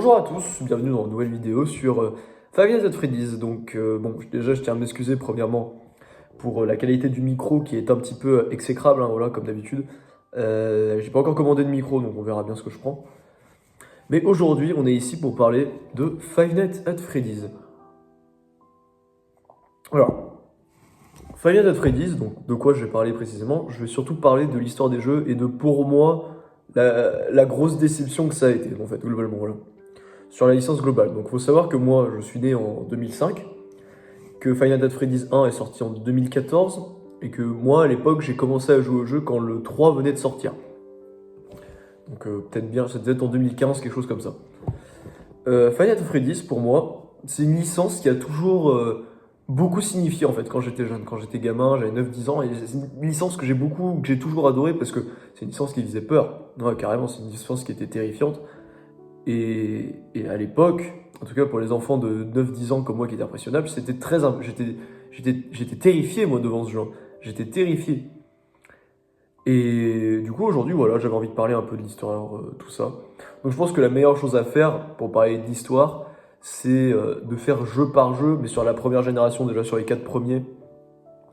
Bonjour à tous, bienvenue dans une nouvelle vidéo sur Five Nights at Freddy's. Donc déjà je tiens à m'excuser premièrement pour la qualité du micro qui est un petit peu exécrable, hein, voilà, comme d'habitude. J'ai pas encore commandé de micro, donc on verra bien ce que je prends. Mais aujourd'hui on est ici pour parler de Five Nights at Freddy's. Alors, Five Nights at Freddy's, donc de quoi je vais parler précisément? Je vais surtout parler de l'histoire des jeux et de pour moi la grosse déception que ça a été en fait, globalement, voilà. Sur la licence globale. Donc il faut savoir que moi je suis né en 2005, que Final Fantasy Freddy's 1 est sorti en 2014, et que moi à l'époque j'ai commencé à jouer au jeu quand le 3 venait de sortir. Donc peut-être bien, ça devait être en 2015, quelque chose comme ça. Final Fantasy Freddy's pour moi, c'est une licence qui a toujours beaucoup signifié en fait quand j'étais jeune, quand j'étais gamin, j'avais 9-10 ans, et c'est une licence que j'ai toujours adoré parce que c'est une licence qui faisait peur. Ouais, carrément, c'est une licence qui était terrifiante. Et à l'époque, en tout cas pour les enfants de 9-10 ans comme moi qui étaient impressionnables, c'était très. J'étais terrifié moi devant ce jeu. J'étais terrifié. Et du coup aujourd'hui, voilà, j'avais envie de parler un peu de l'histoire, tout ça. Donc je pense que la meilleure chose à faire pour parler de l'histoire, c'est de faire jeu par jeu, mais sur la première génération, déjà sur les 4 premiers,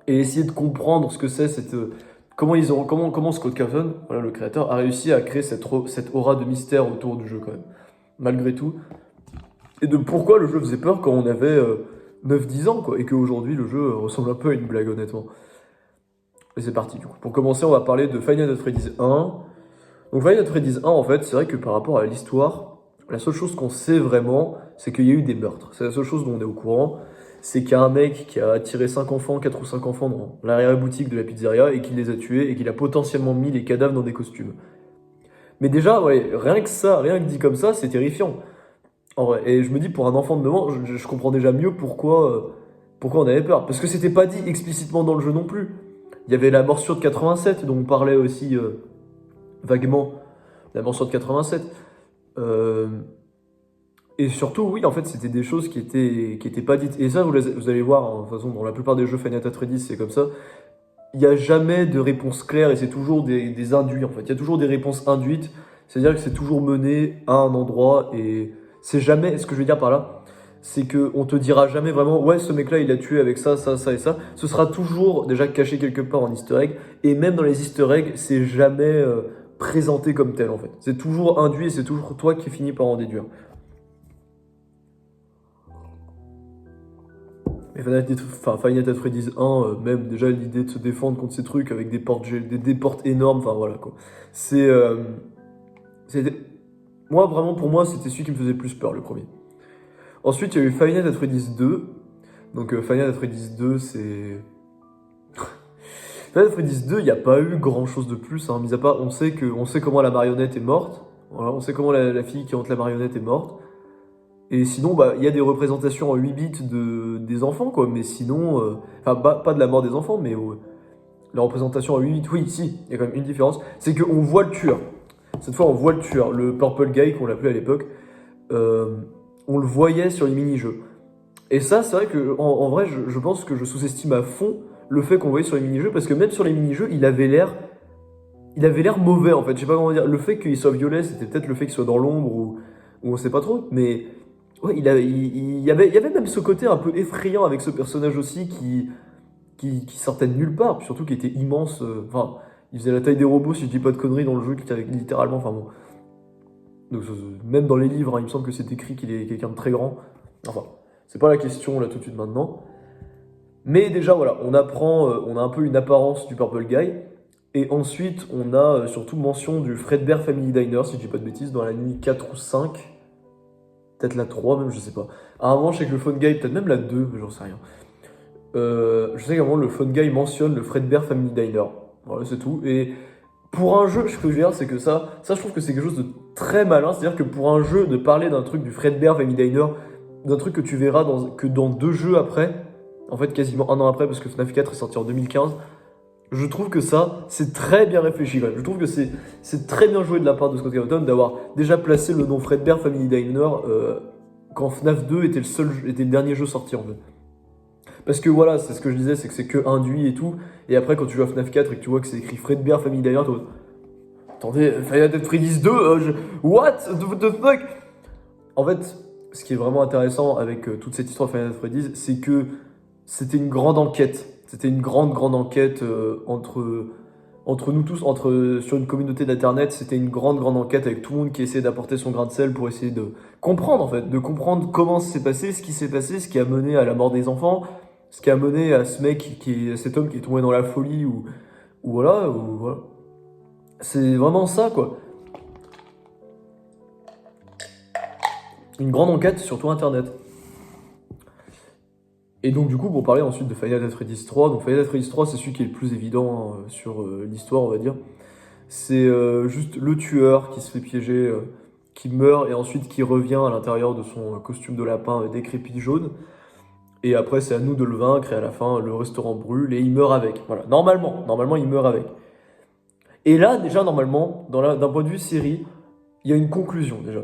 et essayer de comprendre ce que c'est comment Scott Cawthon, voilà, le créateur, a réussi à créer cette aura de mystère autour du jeu quand même, malgré tout, et de pourquoi le jeu faisait peur quand on avait 9-10 ans, quoi, et qu'aujourd'hui le jeu ressemble un peu à une blague, honnêtement. Et c'est parti, du coup. Pour commencer, on va parler de Five Nights at Freddy's 1. Donc Five Nights at Freddy's 1, en fait, c'est vrai que par rapport à l'histoire, la seule chose qu'on sait vraiment, c'est qu'il y a eu des meurtres. C'est la seule chose dont on est au courant. C'est qu'il y a un mec qui a tiré 5 enfants, 4 ou 5 enfants dans l'arrière-boutique de la pizzeria et qu'il les a tués et qu'il a potentiellement mis les cadavres dans des costumes. Mais déjà, ouais, rien que ça, rien que dit comme ça, c'est terrifiant. En vrai. Et je me dis, pour un enfant de 9 ans, je comprends déjà mieux pourquoi on avait peur. Parce que c'était pas dit explicitement dans le jeu non plus. Il y avait la morsure de 87, dont on parlait aussi vaguement. La morsure de 87. Euh, et surtout, oui, en fait, c'était des choses qui étaient pas dites. Et ça, vous allez voir, hein, de toute façon, dans la plupart des jeux Final Fantasy Freddy's, c'est comme ça. Il n'y a jamais de réponse claire et c'est toujours des induits, en fait. Il y a toujours des réponses induites. C'est-à-dire que c'est toujours mené à un endroit et c'est jamais. Ce que je veux dire par là, c'est qu'on te dira jamais vraiment, ouais, ce mec-là, il a tué avec ça, ça, ça et ça. Ce sera toujours déjà caché quelque part en easter egg. Et même dans les easter eggs, c'est jamais présenté comme tel, en fait. C'est toujours induit et c'est toujours toi qui finis par en déduire. Mais Final Fantasy Freddy's 1, même déjà l'idée de se défendre contre ces trucs avec des portes énormes, enfin voilà quoi. C'est. C'était- Moi, vraiment, pour moi, c'était celui qui me faisait plus peur, le premier. Ensuite, il y a eu Final Fantasy Freddy's 2. Donc, Final Fantasy Freddy's 2, c'est. Final Fantasy Freddy's 2, il n'y a pas eu grand chose de plus, hein, mis à part, on sait comment la marionnette est morte. Voilà, on sait comment la fille qui hante la marionnette est morte. Et sinon, bah, il y a des représentations en 8 bits des enfants, quoi. Mais sinon, enfin, pas de la mort des enfants, mais la représentation en 8 bits, oui, si, il y a quand même une différence. C'est qu'on voit le tueur. Cette fois, on voit le tueur, le Purple Guy qu'on l'appelait à l'époque. euh, on le voyait sur les mini-jeux. Et ça, c'est vrai que, en vrai, je pense que je sous-estime à fond le fait qu'on voyait sur les mini-jeux, parce que même sur les mini-jeux, il avait l'air mauvais, en fait. Je sais pas comment dire. Le fait qu'il soit violet, c'était peut-être le fait qu'il soit dans l'ombre, ou on sait pas trop, mais. Ouais, il y avait même ce côté un peu effrayant avec ce personnage aussi qui sortait de nulle part, puis surtout qui était immense. Enfin, il faisait la taille des robots, si je dis pas de conneries, dans le jeu, littéralement. Enfin bon. Donc, même dans les livres, hein, il me semble que c'est écrit qu'il est quelqu'un de très grand. Enfin, c'est pas la question là tout de suite maintenant. Mais déjà, voilà, on apprend, on a un peu une apparence du Purple Guy. Et ensuite, on a surtout mention du Fredbear Family Diner, si je dis pas de bêtises, dans la nuit 4 ou 5. Peut-être la 3 même, je sais pas. À un moment, je sais que le Phone Guy, peut-être même la 2, mais j'en sais rien. Je sais qu'à un moment, le Phone Guy mentionne le Fredbear Family Diner. Voilà, c'est tout. Et pour un jeu, ce que je veux dire, c'est que ça, je trouve que c'est quelque chose de très malin. C'est-à-dire que pour un jeu, de parler d'un truc du Fredbear Family Diner, d'un truc que tu verras que dans 2 jeux après, en fait, quasiment un an après, parce que FNAF 4 est sorti en 2015, je trouve que ça, c'est très bien réfléchi quand même. Je trouve que c'est très bien joué de la part de Scott Cawthon d'avoir déjà placé le nom Fredbear Family Diner quand FNAF 2 était le dernier jeu sorti en fait. Parce que voilà, c'est ce que je disais, c'est que c'est que induit et tout. Et après, quand tu joues à FNAF 4 et que tu vois que c'est écrit Fredbear Family Diner, attendez, Final Fantasy Freddy's 2, what the fuck? En fait, ce qui est vraiment intéressant avec toute cette histoire de Final Freddy's, c'est que c'était une grande enquête. C'était une grande enquête entre nous tous, sur une communauté d'internet. C'était une grande enquête avec tout le monde qui essayait d'apporter son grain de sel pour essayer de comprendre, en fait, de comprendre comment ça s'est passé, ce qui s'est passé, ce qui a mené à la mort des enfants, ce qui a mené à ce mec, à cet homme qui est tombé dans la folie, ou voilà, ou voilà. C'est vraiment ça, quoi. Une grande enquête sur tout internet. Et donc du coup, pour parler ensuite de Final Fantasy Freddy's 3, donc Final Fantasy 3, c'est celui qui est le plus évident sur l'histoire, on va dire. C'est juste le tueur qui se fait piéger, qui meurt et ensuite qui revient à l'intérieur de son costume de lapin décrépit jaune. Et après, c'est à nous de le vaincre et à la fin, le restaurant brûle et il meurt avec. Voilà, normalement, il meurt avec. Et là, déjà, normalement, d'un point de vue série, il y a une conclusion déjà.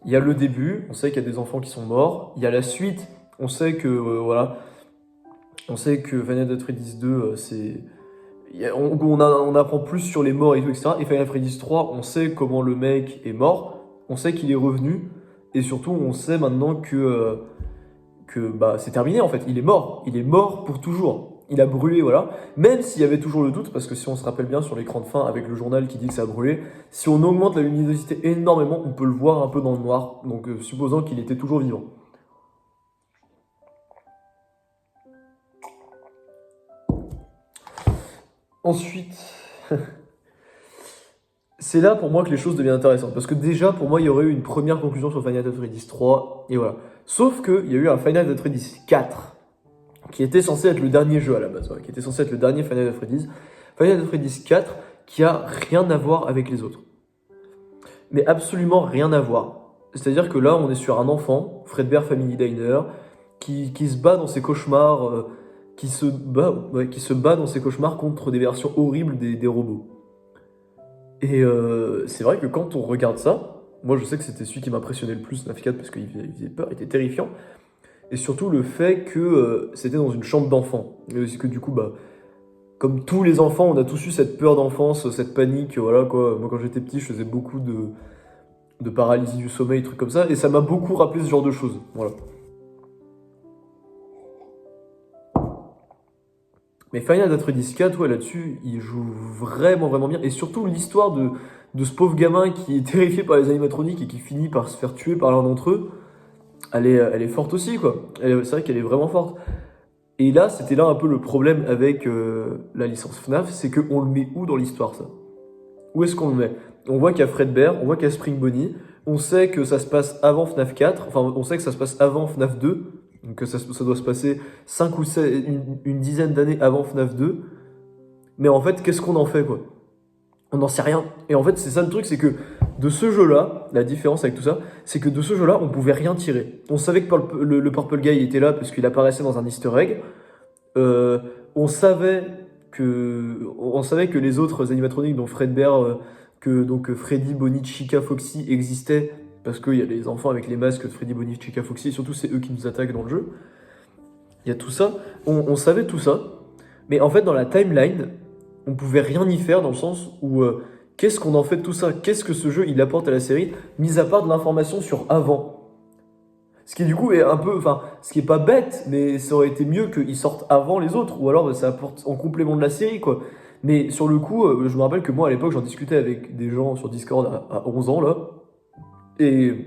Il y a le début, on sait qu'il y a des enfants qui sont morts. Il y a la suite, on sait que voilà, on sait que Final Fantasy Freddy's 2, c'est on apprend plus sur les morts et tout, etc. Et Final Freddy's 3, on sait comment le mec est mort, on sait qu'il est revenu, et surtout on sait maintenant que bah, c'est terminé en fait, il est mort pour toujours. Il a brûlé, voilà. Même s'il y avait toujours le doute, parce que si on se rappelle bien sur l'écran de fin avec le journal qui dit que ça a brûlé, si on augmente la luminosité énormément, on peut le voir un peu dans le noir, donc supposant qu'il était toujours vivant. Ensuite, c'est là pour moi que les choses deviennent intéressantes. Parce que déjà, pour moi, il y aurait eu une première conclusion sur Final Fantasy Freddy's 3, et voilà. Sauf qu'il y a eu un Final Fantasy Freddy's 4, qui était censé être le dernier jeu à la base, voilà, qui était censé être le dernier Final Fantasy Freddy's. Final Fantasy Freddy's 4, qui a rien à voir avec les autres. Mais absolument rien à voir. C'est-à-dire que là, on est sur un enfant, Fredbear Family Diner, qui se bat dans ses cauchemars, qui se bat dans ses cauchemars contre des versions horribles des robots. Et c'est vrai que quand on regarde ça, moi je sais que c'était celui qui m'impressionnait le plus, FNAF 4, parce qu'il faisait peur, il était terrifiant. Et surtout le fait que c'était dans une chambre d'enfant. Et aussi que du coup, bah, comme tous les enfants, on a tous eu cette peur d'enfance, cette panique, voilà quoi. Moi quand j'étais petit, je faisais beaucoup de paralysie du sommeil, trucs comme ça, et ça m'a beaucoup rappelé ce genre de choses. Voilà. Mais Final Fantasy 4, ouais, là-dessus, il joue vraiment bien. Et surtout, l'histoire de ce pauvre gamin qui est terrifié par les animatroniques et qui finit par se faire tuer par l'un d'entre eux, elle est forte aussi, quoi. C'est vrai qu'elle est vraiment forte. Et là, c'était là un peu le problème avec la licence FNAF, c'est qu'on le met où dans l'histoire, ça? Où est-ce qu'on le met? On voit qu'il y a Fredbear, on voit qu'il y a Spring Bonnie, on sait que ça se passe avant FNAF 4, enfin, on sait que ça se passe avant FNAF 2, donc que ça doit se passer 5 ou 7, une dizaine d'années avant FNAF 2. Mais en fait, qu'est-ce qu'on en fait, quoi? On n'en sait rien. Et en fait, c'est ça le truc, c'est que de ce jeu-là, la différence avec tout ça, c'est que de ce jeu-là, on pouvait rien tirer. On savait que le Purple Guy était là parce qu'il apparaissait dans un easter egg. Euh, on savait que les autres animatroniques, dont Fredbear, donc Freddy, Bonnie, Chica, Foxy existaient parce qu'il y a les enfants avec les masques de Freddy, Bonnie, Chica, Foxy, et surtout c'est eux qui nous attaquent dans le jeu. Il y a tout ça. On savait tout ça. Mais en fait, dans la timeline, on pouvait rien y faire dans le sens où qu'est-ce qu'on en fait de tout ça? Qu'est-ce que ce jeu il apporte à la série, mis à part de l'information sur avant? Ce qui du coup est un peu, enfin, ce qui est pas bête, mais ça aurait été mieux qu'ils sortent avant les autres, ou alors ça apporte en complément de la série, quoi. Mais sur le coup, je me rappelle que moi à l'époque j'en discutais avec des gens sur Discord à 11 ans là, et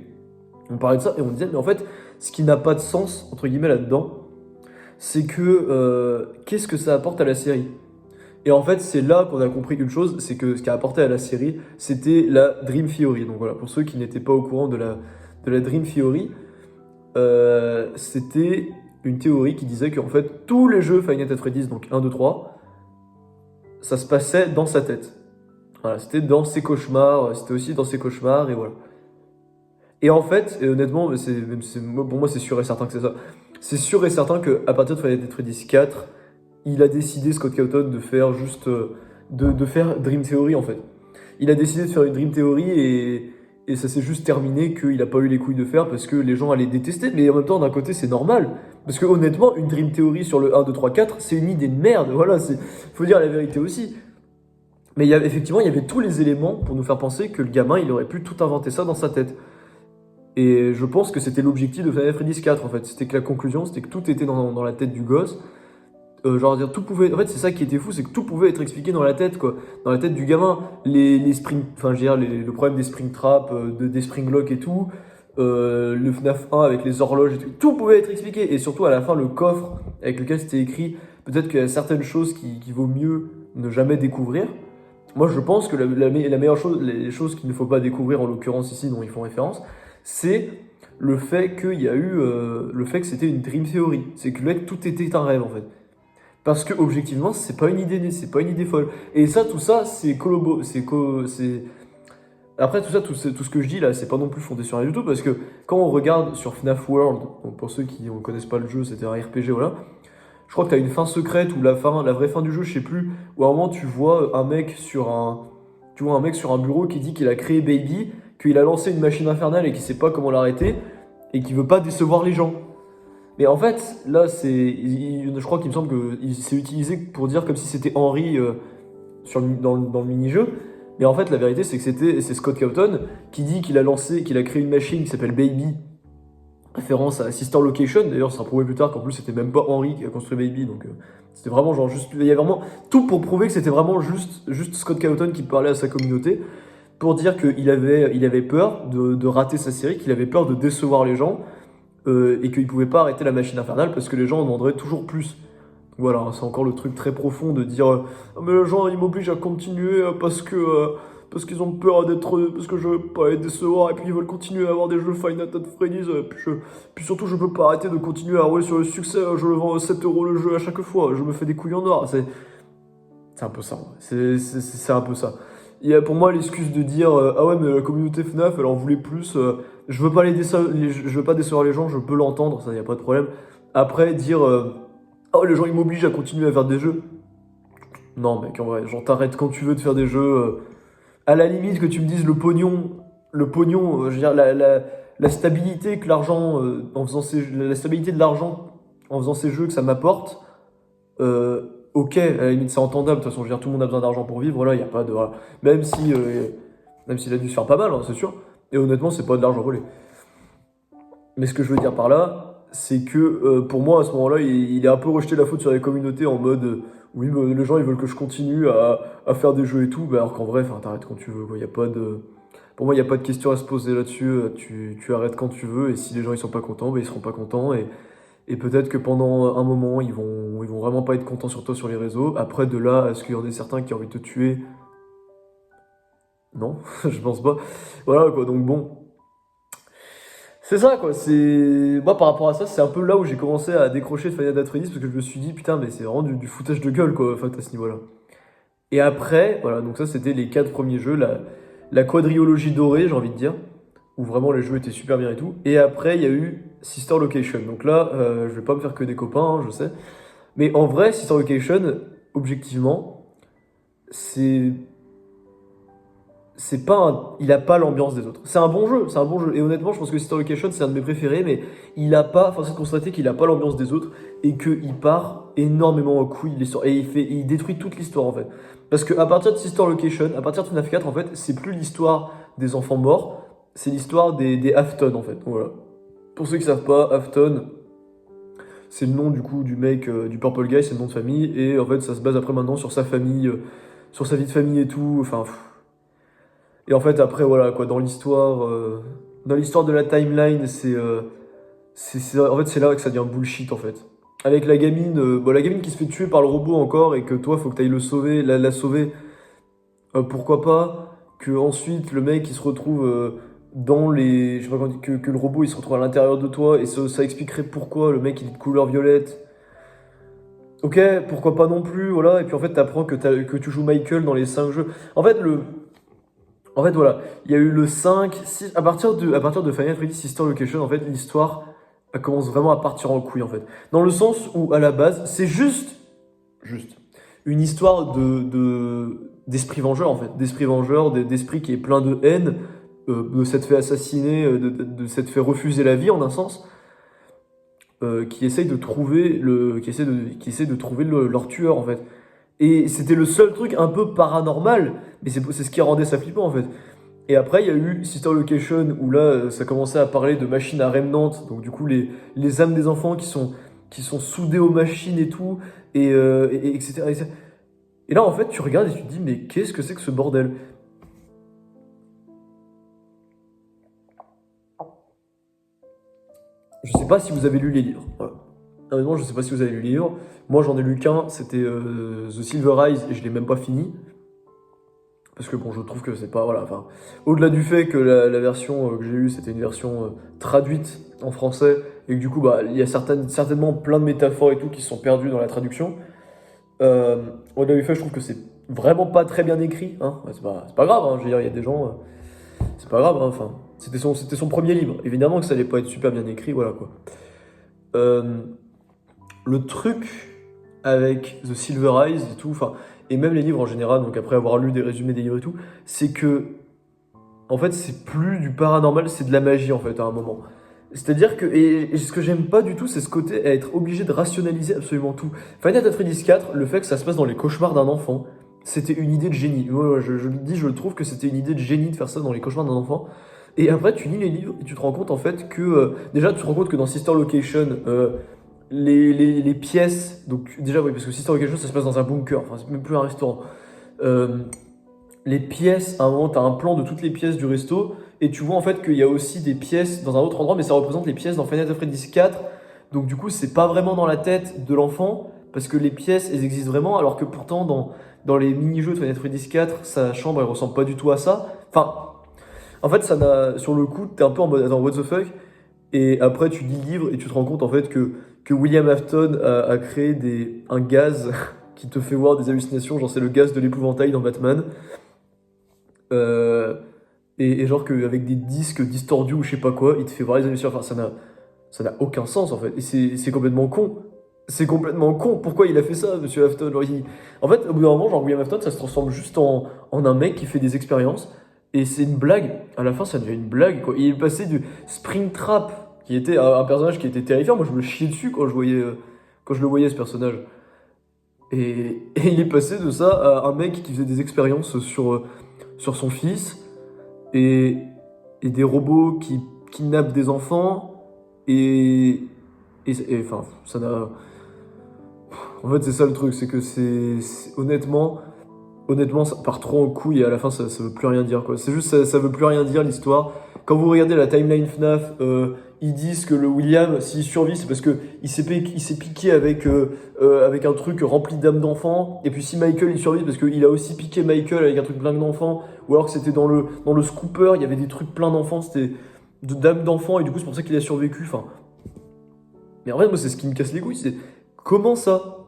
on parlait de ça et on disait, mais en fait, ce qui n'a pas de sens, entre guillemets, là-dedans, c'est que qu'est-ce que ça apporte à la série? Et en fait, c'est là qu'on a compris une chose, c'est que ce qui a apporté à la série, c'était la Dream Theory. Donc voilà, pour ceux qui n'étaient pas au courant de la Dream Theory, c'était une théorie qui disait qu'en fait, tous les jeux Final Fantasy Freddy's, donc 1, 2, 3, ça se passait dans sa tête. Voilà, c'était dans ses cauchemars, c'était aussi dans ses cauchemars, et voilà. Et en fait, et honnêtement, pour moi, c'est sûr et certain que c'est ça. C'est sûr et certain qu'à partir de Final Fantasy Freddy's 4, il a décidé, Scott Cawthon, de faire juste. De faire Dream Theory en fait. Il a décidé de faire une Dream Theory et ça s'est juste terminé qu'il a pas eu les couilles de faire parce que les gens allaient détester. Mais en même temps, d'un côté, c'est normal. Parce que honnêtement, une Dream Theory sur le 1, 2, 3, 4, c'est une idée de merde. Voilà, faut dire la vérité aussi. Mais effectivement, il y avait tous les éléments pour nous faire penser que le gamin, il aurait pu tout inventer ça dans sa tête. Et je pense que c'était l'objectif de Five Nights at Freddy's 4 en fait. C'était que la conclusion, c'était que tout était dans la tête du gosse. Genre dire tout pouvait. En fait, c'est ça qui était fou, c'est que tout pouvait être expliqué dans la tête, quoi. Dans la tête du gamin. Les spring. Enfin, je veux dire, le problème des spring traps, des spring locks et tout. Le FNAF 1 avec les horloges et tout. Tout pouvait être expliqué. Et surtout, à la fin, le coffre avec lequel c'était écrit. Peut-être qu'il y a certaines choses qui vaut mieux ne jamais découvrir. Moi, je pense que la meilleure chose, les choses qu'il ne faut pas découvrir, en l'occurrence ici, dont ils font référence, c'est le fait qu'il y a eu. Le fait que c'était une dream theory. C'est que le mec, tout était un rêve, en fait. Parce que objectivement, c'est pas une idée folle. Et ça, tout ça, c'est colobo, c'est. Après tout ça, tout ce que je dis là, c'est pas non plus fondé sur rien du tout, parce que quand on regarde sur FNAF World, donc pour ceux qui ne connaissent pas le jeu, c'était un RPG, voilà. Je crois que t'as une fin secrète ou la vraie fin du jeu, je sais plus, où à un moment tu vois un mec tu vois un mec sur un bureau qui dit qu'il a créé Baby, qu'il a lancé une machine infernale et qu'il sait pas comment l'arrêter et qu'il veut pas décevoir les gens. Mais en fait, là, je crois qu'il me semble que c'est utilisé pour dire comme si c'était Henry dans le mini-jeu. Mais en fait, la vérité, c'est que c'est Scott Cawthon qui dit qu'il a créé une machine qui s'appelle Baby, référence à Sister Location. D'ailleurs, ça sera prouvé plus tard qu'en plus, c'était même pas Henry qui a construit Baby. Donc, c'était vraiment genre juste. Il y a vraiment tout pour prouver que c'était vraiment juste Scott Cawthon qui parlait à sa communauté pour dire qu'il avait peur de rater sa série, qu'il avait peur de décevoir les gens et qu'il pouvait pas arrêter la machine infernale parce que les gens en demanderaient toujours plus. Voilà, c'est encore le truc très profond de dire ah, mais les gens ils m'obligent à continuer parce qu'ils ont peur parce que je veux pas les décevoir et puis ils veulent continuer à avoir des jeux Five Nights at Freddy's puis surtout je peux pas arrêter de continuer à rouler sur le succès, je le vends à 7 € le jeu à chaque fois, je me fais des couilles en or, c'est un peu ça, c'est un peu ça. Il y a pour moi l'excuse de dire ah ouais mais la communauté FNAF elle en voulait plus, je veux pas je veux pas décevoir les gens, je peux l'entendre, ça y a pas de problème. Après dire oh les gens ils m'obligent à continuer à faire des jeux. Non mec en vrai, genre t'arrêtes quand tu veux de faire des jeux. À la limite que tu me dises le pognon, je veux dire la stabilité que l'argent la stabilité de l'argent en faisant ces jeux que ça m'apporte. Ok, à la limite c'est entendable, de toute façon je veux dire tout le monde a besoin d'argent pour vivre, voilà, il y a pas de voilà. Même s'il a dû se faire pas mal, hein, c'est sûr. Et honnêtement, c'est pas de l'argent volé. Mais ce que je veux dire par là, c'est que pour moi, à ce moment-là, il a un peu rejeté la faute sur les communautés en mode oui, mais les gens ils veulent que je continue à faire des jeux et tout, bah, alors qu'en vrai, t'arrêtes quand tu veux. Quoi. Y a pas de... Pour moi, il n'y a pas de question à se poser là-dessus. Tu arrêtes quand tu veux et si les gens ils sont pas contents, bah, ils seront pas contents. Et peut-être que pendant un moment, ils vont vraiment pas être contents sur toi sur les réseaux. Après, de là, est-ce qu'il y en a certains qui ont envie de te tuer? Non, je pense pas. Voilà quoi, donc bon. C'est ça quoi, c'est. Moi par rapport à ça, c'est un peu là où j'ai commencé à décrocher de Five Nights at Freddy's parce que je me suis dit putain, mais c'est vraiment du foutage de gueule quoi, en fait, à ce niveau-là. Et après, voilà, donc ça c'était les 4 premiers jeux, la quadrilogie dorée, j'ai envie de dire, où vraiment les jeux étaient super bien et tout. Et après, il y a eu Sister Location. Donc là, je vais pas me faire que des copains, hein, je sais. Mais en vrai, Sister Location, objectivement, c'est il a pas l'ambiance des autres. C'est un bon jeu, c'est un bon jeu. Et honnêtement, je pense que Sister Location, c'est un de mes préférés, mais il a pas, force est de constater qu'il a pas l'ambiance des autres et qu'il part énormément en couille de l'histoire. Et il détruit toute l'histoire en fait. Parce qu'à partir de Sister Location, à partir de FNAF 4, en fait, c'est plus l'histoire des enfants morts, c'est l'histoire des Afton en fait. Voilà. Pour ceux qui savent pas, Afton, c'est le nom du coup du mec, du Purple Guy, c'est le nom de famille. Et en fait, ça se base après maintenant sur sa famille, sur sa vie de famille et tout. Enfin. Et en fait, après, voilà, quoi, dans l'histoire de la timeline, en fait, c'est là que ça devient bullshit, en fait. Avec la gamine, bon, la gamine qui se fait tuer par le robot encore et que toi, faut que t'ailles le sauver, la sauver, pourquoi pas. Que ensuite, le mec, il se retrouve dans les, je sais pas comment dire, que le robot, il se retrouve à l'intérieur de toi et ça expliquerait pourquoi le mec, il est de couleur violette. Ok, pourquoi pas non plus, voilà. Et puis en fait, t'apprends que tu joues Michael dans les 5 jeux. En fait, voilà, il y a eu le 5, 6, à partir de Final Fantasy Sister Location, en fait, l'histoire elle commence vraiment à partir en couille, en fait. Dans le sens où, à la base, c'est juste, une histoire d'esprit vengeur, en fait. D'esprit vengeur, d'esprit qui est plein de haine, de s'être fait assassiner, de s'être fait refuser la vie, en un sens, qui essaye de trouver qui essaie de trouver leur tueur, en fait. Et c'était le seul truc un peu paranormal, mais c'est ce qui rendait ça flippant, en fait. Et après, il y a eu Sister Location, où là, ça commençait à parler de machines à remnant, donc du coup, les âmes des enfants qui sont soudées aux machines et tout, etc., etc. Et là, en fait, tu regardes et tu te dis, mais qu'est-ce que c'est que ce bordel? Je sais pas si vous avez lu les livres. Voilà. Honnêtement, je sais pas si vous avez lu les livres. Moi, j'en ai lu qu'un, c'était The Silver Eyes, et je l'ai même pas fini. Parce que bon, je trouve que c'est pas. Voilà, enfin. Au-delà du fait que la version que j'ai eue, c'était une version traduite en français, et que du coup, bah, il y a certainement plein de métaphores et tout qui sont perdues dans la traduction. Au-delà du fait, je trouve que c'est vraiment pas très bien écrit. Hein. Ouais, c'est pas grave, hein. Je veux dire, il y a des gens. C'est pas grave, hein. Enfin. C'était son premier livre. Évidemment que ça allait pas être super bien écrit, voilà quoi. Euh, le truc avec The Silver Eyes et tout, enfin, et même les livres en général, donc après avoir lu des résumés des livres et tout, c'est que, en fait, c'est plus du paranormal, c'est de la magie, en fait, à un moment. C'est-à-dire que, et ce que j'aime pas du tout, c'est ce côté à être obligé de rationaliser absolument tout. Final Fantasy Freddy's 4, le fait que ça se passe dans les cauchemars d'un enfant, c'était une idée de génie. Moi, je le dis, je trouve que c'était une idée de génie de faire ça dans les cauchemars d'un enfant. Et après, tu lis les livres et tu te rends compte en fait que. Déjà, tu te rends compte que dans Sister Location, les pièces. Donc, déjà, oui, parce que Sister Location, ça se passe dans un bunker, enfin, c'est même plus un restaurant. Euh, les pièces, à un moment, tu as un plan de toutes les pièces du resto, et tu vois en fait qu'il y a aussi des pièces dans un autre endroit, mais ça représente les pièces dans Final Fantasy 4. Donc, du coup, c'est pas vraiment dans la tête de l'enfant, parce que les pièces, elles existent vraiment, alors que pourtant, dans les mini-jeux de Final Fantasy 4, sa chambre, elle ressemble pas du tout à ça. Enfin, en fait, ça n'a, sur le coup, t'es un peu en mode, attends, what the fuck? Et après, tu lis le livre et tu te rends compte en fait que William Afton a créé un gaz qui te fait voir des hallucinations, genre c'est le gaz de l'épouvantail dans Batman. Euh, et genre qu'avec des disques distordus ou je sais pas quoi, il te fait voir les hallucinations. Enfin, ça n'a aucun sens en fait. Et c'est complètement con. C'est complètement con. Pourquoi il a fait ça, monsieur Afton? Genre, en fait, au bout d'un moment, genre William Afton, ça se transforme juste en un mec qui fait des expériences. Et c'est une blague. À la fin, ça devient une blague, quoi. Il est passé du Springtrap, qui était un personnage qui était terrifiant. Moi, je me chiais dessus quand je le voyais, ce personnage. Et il est passé de ça à un mec qui faisait des expériences sur son fils et, et des robots qui kidnappent des enfants enfin ça n'a en fait c'est ça le truc, c'est que honnêtement ça part trop en couille et à la fin ça veut plus rien dire quoi, c'est juste ça veut plus rien dire l'histoire. Quand vous regardez la timeline FNAF, ils disent que le William, s'il survit, c'est parce que il s'est piqué avec un truc rempli d'âmes d'enfants. Et puis si Michael il survit, c'est parce qu'il a aussi piqué Michael avec un truc plein d'enfants. Ou alors que c'était dans le scooper, il y avait des trucs plein d'enfants, c'était d'âmes d'enfants, et du coup c'est pour ça qu'il a survécu. Enfin, mais en vrai, moi c'est ce qui me casse les couilles, c'est comment ça?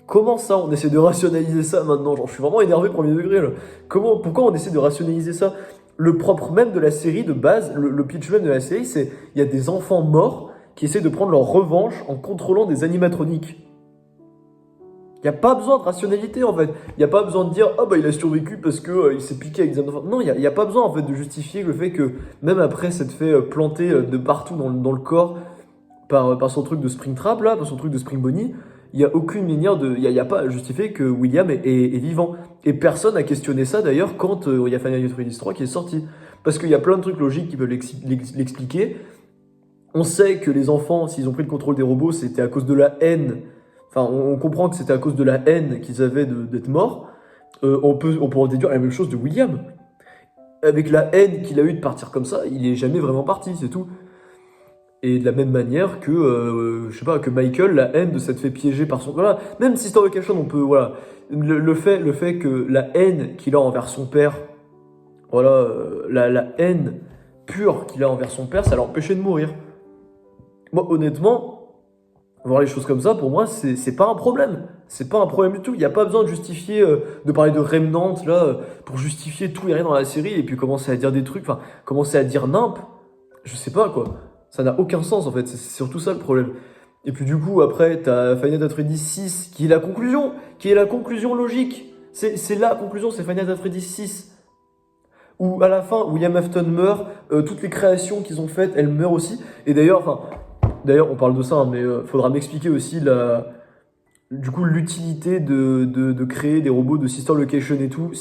Comment ça, on essaie de rationaliser ça maintenant? Genre, je suis vraiment énervé premier degré là. Pourquoi on essaie de rationaliser ça? Le propre même de la série de base, le pitch même de la série, c'est il y a des enfants morts qui essaient de prendre leur revanche en contrôlant des animatroniques. Il n'y a pas besoin de rationalité en fait. Il n'y a pas besoin de dire oh bah il a survécu parce que il s'est piqué avec des enfants. Non, il y a pas besoin en fait de justifier le fait que même après s'être fait planter de partout dans le corps par son truc de Springtrap là, par son truc de Spring Bonnie, il n'y a aucune manière de. Il y a pas à justifier que William est vivant. Et personne n'a questionné ça d'ailleurs quand il y a Final Fantasy 3 qui est sorti. Parce qu'il y a plein de trucs logiques qui peuvent l'expliquer. On sait que les enfants, s'ils ont pris le contrôle des robots, c'était à cause de la haine. Enfin, on comprend que c'était à cause de la haine qu'ils avaient d'être morts. On peut en déduire la même chose de William. Avec la haine qu'il a eue de partir comme ça, il est jamais vraiment parti, c'est tout. Et de la même manière que, je sais pas, que Michael, la haine de s'être fait piéger par son... Voilà, même si Sister Location, on peut... Voilà, le fait que la haine qu'il a envers son père, voilà, la haine pure qu'il a envers son père, ça l'a empêché de mourir. Moi, honnêtement, voir les choses comme ça, pour moi, c'est pas un problème. C'est pas un problème du tout. Il n'y a pas besoin de justifier, de parler de Remnant, là, pour justifier tout et rien dans la série, et puis commencer à dire des trucs, enfin, commencer à dire nimp. Je sais pas, quoi. Ça n'a aucun sens, en fait. C'est surtout ça, le problème. Et puis, du coup, après, t'as Final Fantasy 6, qui est la conclusion logique. C'est la conclusion, c'est Final Fantasy 6. Où, à la fin, William Afton meurt, toutes les créations qu'ils ont faites, elles meurent aussi. Et d'ailleurs, enfin, d'ailleurs, on parle de ça, hein, mais faudra m'expliquer aussi du coup, l'utilité de créer des robots de Sister Location et tout,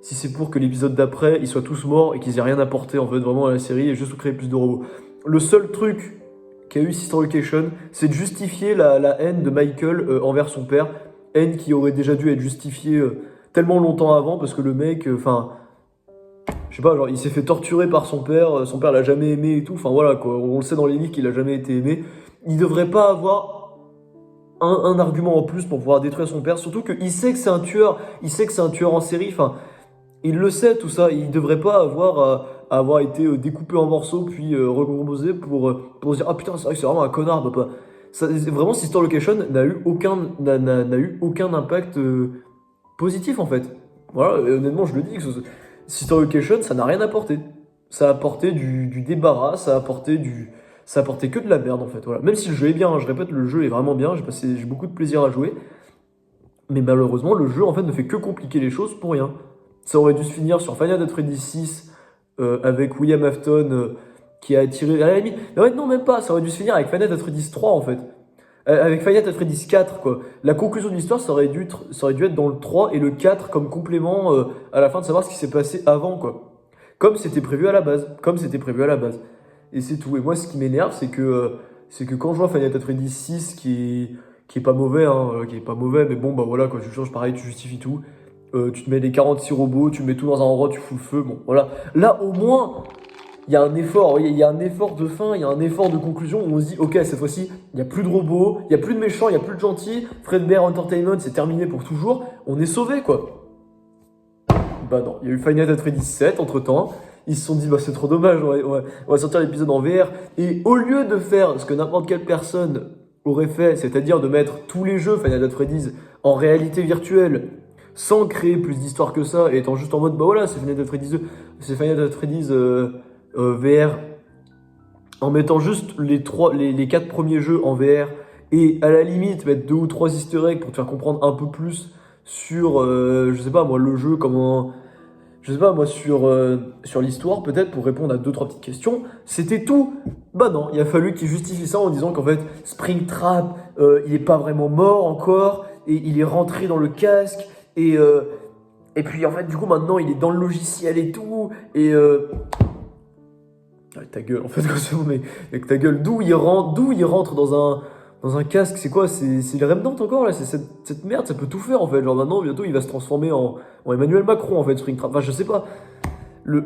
si c'est pour que l'épisode d'après, ils soient tous morts et qu'ils aient rien apporté en fait vraiment à la série et juste créer plus de robots. Le seul truc qu'a eu Sister Location, c'est de justifier la haine de Michael envers son père, haine qui aurait déjà dû être justifiée tellement longtemps avant parce que le mec, enfin, je sais pas, genre il s'est fait torturer par son père l'a jamais aimé et tout, enfin voilà quoi, on le sait dans les livres qu'il a jamais été aimé. Il devrait pas avoir un argument en plus pour pouvoir détruire son père, surtout qu'il sait que c'est un tueur, il sait que c'est un tueur en série, enfin, il le sait tout ça, il devrait pas avoir été découpé en morceaux puis recomposé pour se dire ah putain c'est vrai que c'est vraiment un connard papa. Vraiment Sister Location n'a eu aucun impact positif en fait. Voilà, et honnêtement je le dis, Sister Location ça n'a rien apporté. Ça a apporté du débarras, ça a apporté que de la merde en fait. Voilà. Même si le jeu est bien, hein, je répète le jeu est vraiment bien, j'ai beaucoup de plaisir à jouer. Mais malheureusement le jeu en fait ne fait que compliquer les choses pour rien. Ça aurait dû se finir sur Final Fantasy Freddy 6 avec William Afton qui a attiré. À la limite. Mais ouais, non, même pas. Ça aurait dû se finir avec Final Fantasy Freddy 3 en fait. Avec Final Fantasy Freddy 4 quoi. La conclusion de l'histoire ça aurait dû être dans le 3 et le 4 comme complément à la fin de savoir ce qui s'est passé avant quoi. Comme c'était prévu à la base. Comme c'était prévu à la base. Et c'est tout. Et moi ce qui m'énerve c'est que quand je vois Final Fantasy Freddy 6 qui est pas mauvais, hein, qui est pas mauvais, mais bon bah voilà quoi, tu changes pareil, tu justifies tout. Tu te mets les 46 robots, tu mets tout dans un endroit, tu fous le feu, bon voilà. Là au moins, il y a un effort, il y a un effort de fin, il y a un effort de conclusion où on se dit ok cette fois-ci, il n'y a plus de robots, il n'y a plus de méchants, il n'y a plus de gentils, Fredbear Entertainment c'est terminé pour toujours, on est sauvé quoi. Bah non, il y a eu Final Fantasy Freddy 7 entre temps, ils se sont dit bah c'est trop dommage, on va sortir l'épisode en VR, et au lieu de faire ce que n'importe quelle personne aurait fait, c'est-à-dire de mettre tous les jeux Final Fantasy Freddy en réalité virtuelle, sans créer plus d'histoire que ça, et étant juste en mode bah voilà, c'est Final Fantasy Freddy 2, c'est Final Fantasy Freddy VR, en mettant juste les 4 premiers jeux en VR, et à la limite mettre 2 ou 3 easter eggs pour te faire comprendre un peu plus sur, je sais pas moi, le jeu, comment, je sais pas moi, sur l'histoire peut-être, pour répondre à 2-3 petites questions, c'était tout. Bah non, il a fallu qu'ils justifient ça en disant qu'en fait, Springtrap, il est pas vraiment mort encore, et il est rentré dans le casque, et puis en fait, du coup, maintenant, il est dans le logiciel et tout, avec ta gueule, en fait, mais avec ta gueule, d'où il rentre dans un casque, c'est quoi? C'est les Remnant encore, là? C'est cette merde, ça peut tout faire, en fait. Genre maintenant, bientôt, il va se transformer en Emmanuel Macron, en fait, Springtrap. Enfin, je sais pas. Le...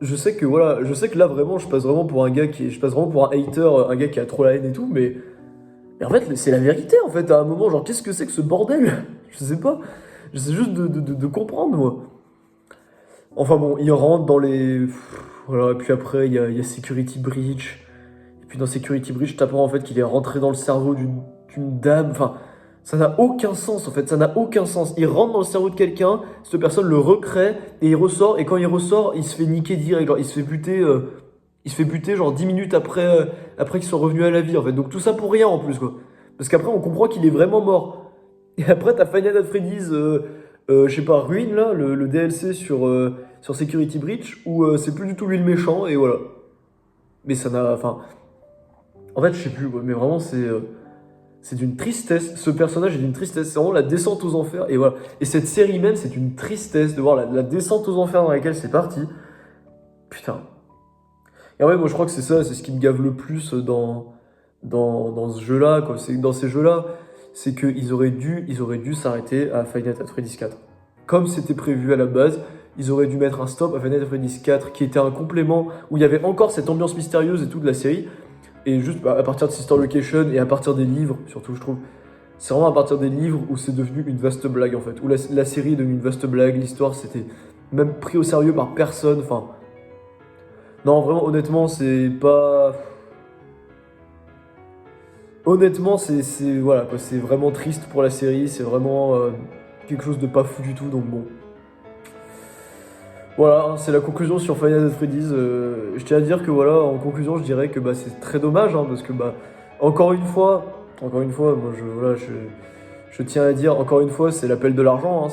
Je sais que, voilà, je sais que là, vraiment, je passe vraiment pour un gars je passe vraiment pour un hater, un gars qui a trop la haine et tout, mais en fait, c'est la vérité, en fait, à un moment, genre, qu'est-ce que c'est que ce bordel? Je sais pas. J'essaie juste de comprendre, moi. Enfin bon, il rentre dans les... Voilà, et puis après, il y a Security Breach. Et puis dans Security Breach, t'apprends en fait qu'il est rentré dans le cerveau d'une dame. Enfin, ça n'a aucun sens, en fait, ça n'a aucun sens. Il rentre dans le cerveau de quelqu'un, cette personne le recrée, et il ressort, et quand il ressort, il se fait niquer direct. Genre, il se fait buter genre 10 minutes après qu'ils sont revenus à la vie, en fait. Donc tout ça pour rien, en plus, quoi. Parce qu'après, on comprend qu'il est vraiment mort. Et après, t'as Final Fantasy Freddy's, je sais pas, Ruin, là, le DLC sur Security Breach, où c'est plus du tout lui le méchant, et voilà. Mais ça n'a. Enfin. En fait, je sais plus, ouais, mais vraiment, c'est d'une tristesse. Ce personnage est d'une tristesse. C'est vraiment la descente aux enfers, et voilà. Et cette série même, c'est une tristesse de voir la descente aux enfers dans laquelle c'est parti. Putain. Et ouais, moi, je crois que c'est ça, c'est ce qui me gave le plus dans ce jeu-là, quoi. C'est dans ces jeux-là, c'est qu'ils auraient dû s'arrêter à Final Fantasy Freddy's 4. Comme c'était prévu à la base, ils auraient dû mettre un stop à Final Fantasy 4, qui était un complément où il y avait encore cette ambiance mystérieuse et tout de la série. Et juste bah, à partir de Sister Location et à partir des livres, surtout, je trouve, c'est vraiment à partir des livres où c'est devenu une vaste blague en fait. Où la série est devenue une vaste blague, l'histoire c'était même pris au sérieux par personne. Enfin, non, vraiment, honnêtement, c'est pas. Honnêtement, voilà, quoi, c'est vraiment triste pour la série, c'est vraiment quelque chose de pas fou du tout, donc bon. Voilà, hein, c'est la conclusion sur Final Fantasy Freddy's. Je tiens à dire que voilà, en conclusion, je dirais que bah, c'est très dommage, hein, parce que bah, encore une fois, moi voilà, je tiens à dire, encore une fois, c'est l'appel de l'argent, hein,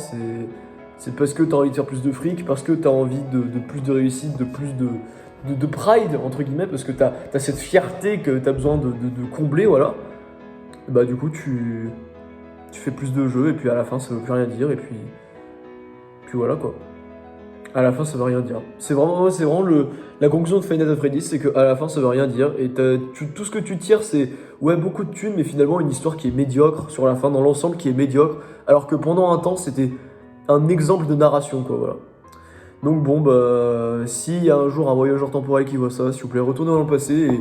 c'est parce que t'as envie de faire plus de fric, parce que t'as envie de plus de réussite, de plus de pride, entre guillemets, parce que t'as cette fierté que t'as besoin de combler, voilà. Et bah du coup, tu fais plus de jeux, et puis à la fin, ça veut plus rien dire, et puis voilà, quoi. À la fin, ça veut rien dire. C'est vraiment la conclusion de Five Nights at Freddy's, c'est qu'à la fin, ça veut rien dire. Et tout ce que tu tires, c'est ouais, beaucoup de thunes, mais finalement une histoire qui est médiocre sur la fin, dans l'ensemble, qui est médiocre. Alors que pendant un temps, c'était un exemple de narration, quoi, voilà. Donc bon, bah, s'il y a un jour un voyageur temporel qui voit ça, s'il vous plaît, retournez dans le passé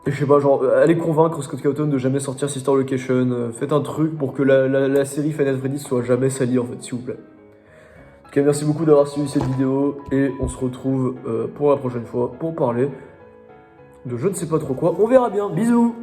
et je sais pas, genre, allez convaincre Scott Cawthon de jamais sortir Sister Location, faites un truc pour que la série Five Nights at Freddy's soit jamais salie, en fait, s'il vous plaît. En tout cas, merci beaucoup d'avoir suivi cette vidéo et on se retrouve pour la prochaine fois pour parler de je ne sais pas trop quoi. On verra bien. Bisous!